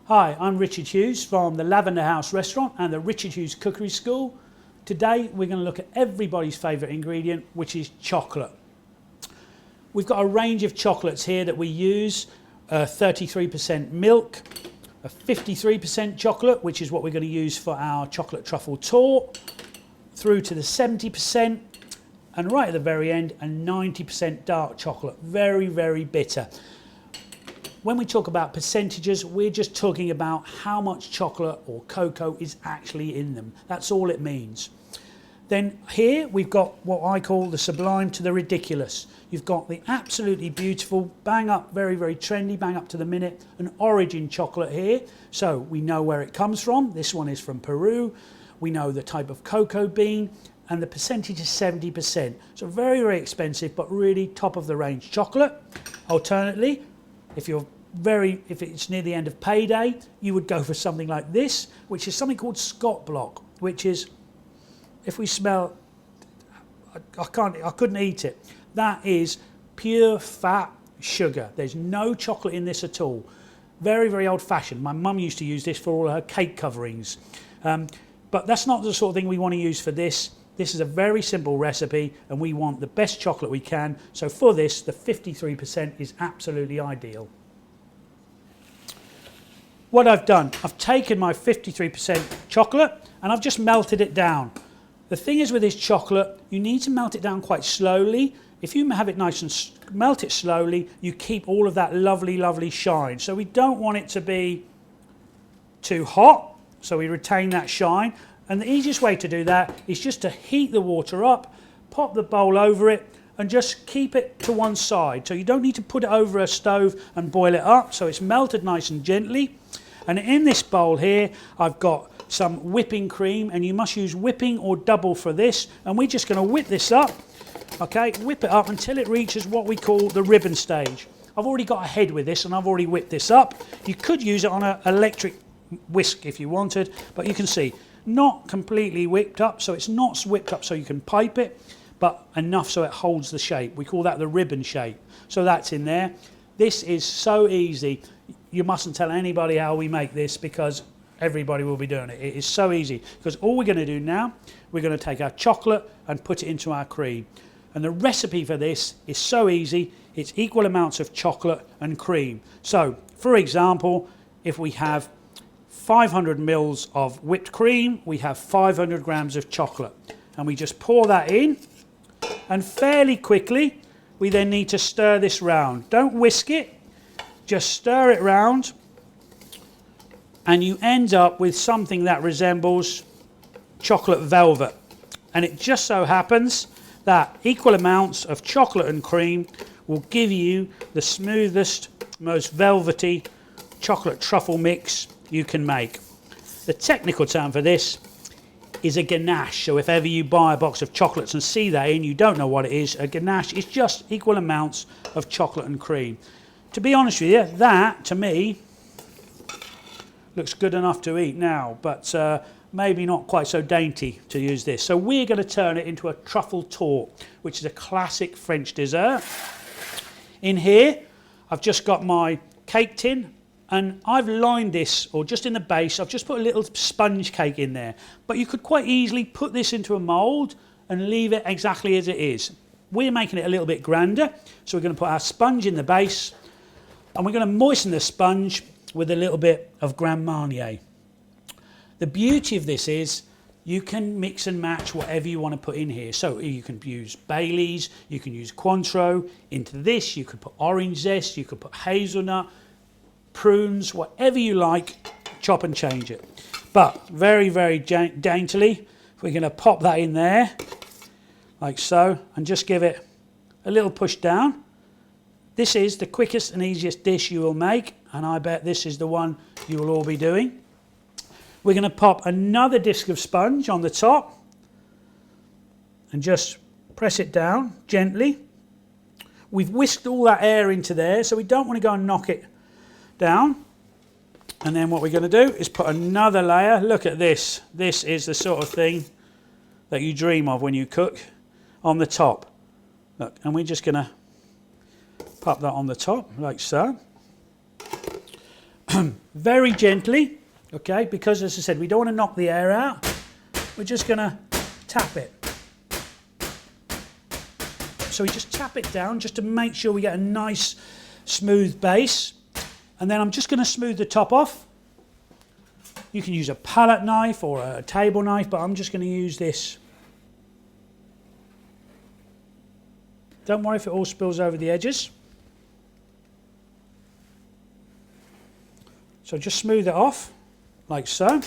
Hi, I'm Richard Hughes from the Lavender House restaurant and the Richard Hughes Cookery School. Today we're going to look at everybody's favourite ingredient, which is chocolate. We've got a range of chocolates here that we use, 33% milk, a 53% chocolate, which is what we're going to use for our chocolate truffle torte, through to the 70%, and right at the very end, a 90% dark chocolate, very, very bitter. When we talk about percentages, we're just talking about how much chocolate or cocoa is actually in them. That's all it means. Then here we've got what I call the sublime to the ridiculous. You've got the absolutely beautiful, bang up, very, very trendy, bang up to the minute, an origin chocolate here. So we know where it comes from. This one is from Peru. We know the type of cocoa bean, and the percentage is 70%. So very, very expensive, but really top of the range chocolate. Alternately, if it's near the end of payday, you would go for something like this, which is something called Scott Block, which is, if we smell, I couldn't eat it. That is pure fat sugar. There's no chocolate in this at all. Very, very old fashioned. My mum used to use this for all her cake coverings. But that's not the sort of thing we want to use for this. This is a very simple recipe and we want the best chocolate we can. So for this, the 53% is absolutely ideal. What I've done, I've taken my 53% chocolate and I've just melted it down. The thing is with this chocolate, you need to melt it down quite slowly. If you have it nice and melt it slowly, you keep all of that lovely, lovely shine. So we don't want it to be too hot, so we retain that shine. And the easiest way to do that is just to heat the water up, pop the bowl over it, and just keep it to one side. So you don't need to put it over a stove and boil it up, so it's melted nice and gently. And in this bowl here, I've got some whipping cream, and you must use whipping or double for this. And we're just going to whip this up, okay? Whip it up until it reaches what we call the ribbon stage. I've already got a head with this, and I've already whipped this up. You could use it on an electric whisk if you wanted, but you can see, not completely whipped up, so it's not whipped up so you can pipe it, but enough so it holds the shape. We call that the ribbon shape. So that's in there. This is so easy. You mustn't tell anybody how we make this because everybody will be doing it. It is so easy because all we're going to do now, we're going to take our chocolate and put it into our cream. And the recipe for this is so easy. It's equal amounts of chocolate and cream. So, for example, if we have 500 mils of whipped cream, we have 500 grams of chocolate. And we just pour that in, and fairly quickly, we then need to stir this round. Don't whisk it, just stir it round, and you end up with something that resembles chocolate velvet. And it just so happens that equal amounts of chocolate and cream will give you the smoothest, most velvety chocolate truffle mix you can make. The technical term for this is a ganache. So if ever you buy a box of chocolates and see that and you don't know what it is, a ganache is just equal amounts of chocolate and cream. To be honest with you, that to me looks good enough to eat now, but maybe not quite so dainty to use this. So we're going to turn it into a truffle torte, which is a classic French dessert. In here, I've just got my cake tin, and I've lined this, or just in the base, I've just put a little sponge cake in there. But you could quite easily put this into a mould and leave it exactly as it is. We're making it a little bit grander, so we're going to put our sponge in the base, and we're going to moisten the sponge with a little bit of Grand Marnier. The beauty of this is you can mix and match whatever you want to put in here. So you can use Baileys, you can use Cointreau. Into this, you could put orange zest, you could put hazelnut, prunes, whatever you like, chop and change it. But very, very daintily, we're going to pop that in there, like so, and just give it a little push down. This is the quickest and easiest dish you will make, and I bet this is the one you will all be doing. We're going to pop another disc of sponge on the top and just press it down gently. We've whisked all that air into there, so we don't want to go and knock it down. And then what we're going to do is put another layer. Look at this. This is the sort of thing that you dream of when you cook, on the top. Look, and we're just going to pop that on the top like so. very gently, okay, because as I said, we don't want to knock the air out. We're just going to tap it. So we just tap it down just to make sure we get a nice smooth base. And then I'm just going to smooth the top off. You can use a palette knife or a table knife, but I'm just going to use this. Don't worry if it all spills over the edges. So just smooth it off, like so.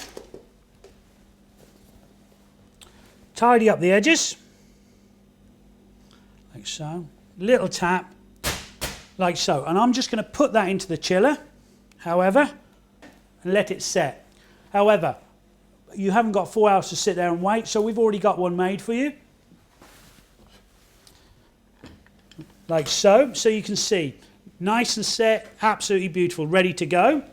Tidy up the edges, like so. Little tap, like so. And I'm just going to put that into the chiller, however, and let it set. However, you haven't got 4 hours to sit there and wait, so we've already got one made for you. Like so. So you can see, nice and set, absolutely beautiful, ready to go.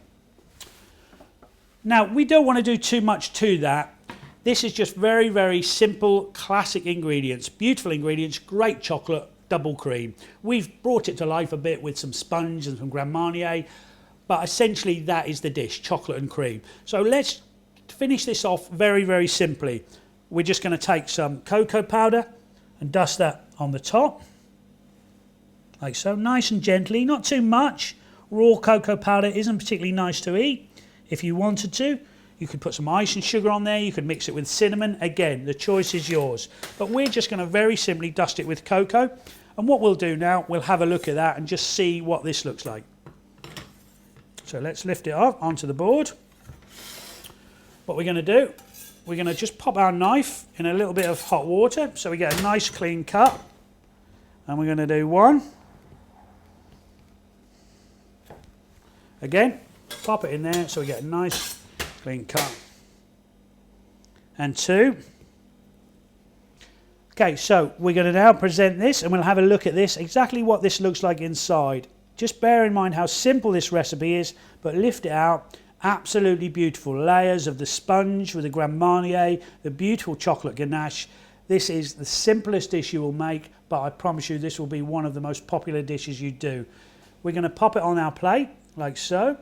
Now, we don't want to do too much to that. This is just very, very simple, classic ingredients. Beautiful ingredients, great chocolate, double cream. We've brought it to life a bit with some sponge and some Grand Marnier, but essentially that is the dish, chocolate and cream. So let's finish this off very, very simply. We're just going to take some cocoa powder and dust that on the top, like so, nice and gently, not too much. Raw cocoa powder isn't particularly nice to eat. If you wanted to, you could put some ice and sugar on there, you could mix it with cinnamon. Again, the choice is yours. But we're just going to very simply dust it with cocoa. And what we'll do now, we'll have a look at that and just see what this looks like. So let's lift it up onto the board. What we're going to do, we're going to just pop our knife in a little bit of hot water so we get a nice clean cut. And we're going to do one. Again, pop it in there so we get a nice clean cut. And two. Okay, so we're going to now present this and we'll have a look at this, exactly what this looks like inside. Just bear in mind how simple this recipe is, but lift it out. Absolutely beautiful layers of the sponge with the Grand Marnier, the beautiful chocolate ganache. This is the simplest dish you will make, but I promise you this will be one of the most popular dishes you do. We're going to pop it on our plate, like so.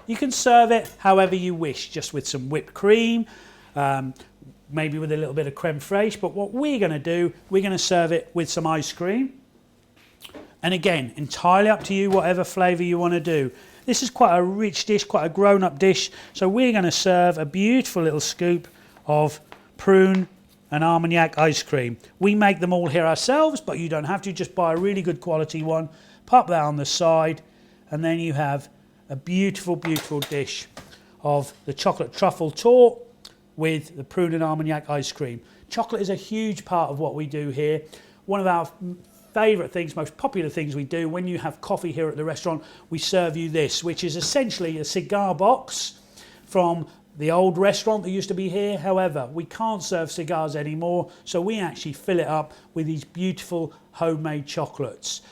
You can serve it however you wish, just with some whipped cream, maybe with a little bit of creme fraiche, but what we're going to do, we're going to serve it with some ice cream. And again, entirely up to you, whatever flavour you want to do. This is quite a rich dish, quite a grown-up dish, so we're going to serve a beautiful little scoop of prune and Armagnac ice cream. We make them all here ourselves, but you don't have to, just buy a really good quality one, pop that on the side, and then you have a beautiful, beautiful dish of the chocolate truffle torte with the prune and Armagnac ice cream. Chocolate is a huge part of what we do here. One of our favourite things, most popular things we do, when you have coffee here at the restaurant, we serve you this, which is essentially a cigar box from the old restaurant that used to be here. However, we can't serve cigars anymore, so we actually fill it up with these beautiful homemade chocolates.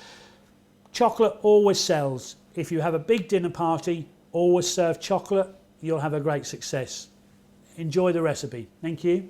Chocolate always sells. If you have a big dinner party, always serve chocolate. You'll have a great success. Enjoy the recipe. Thank you.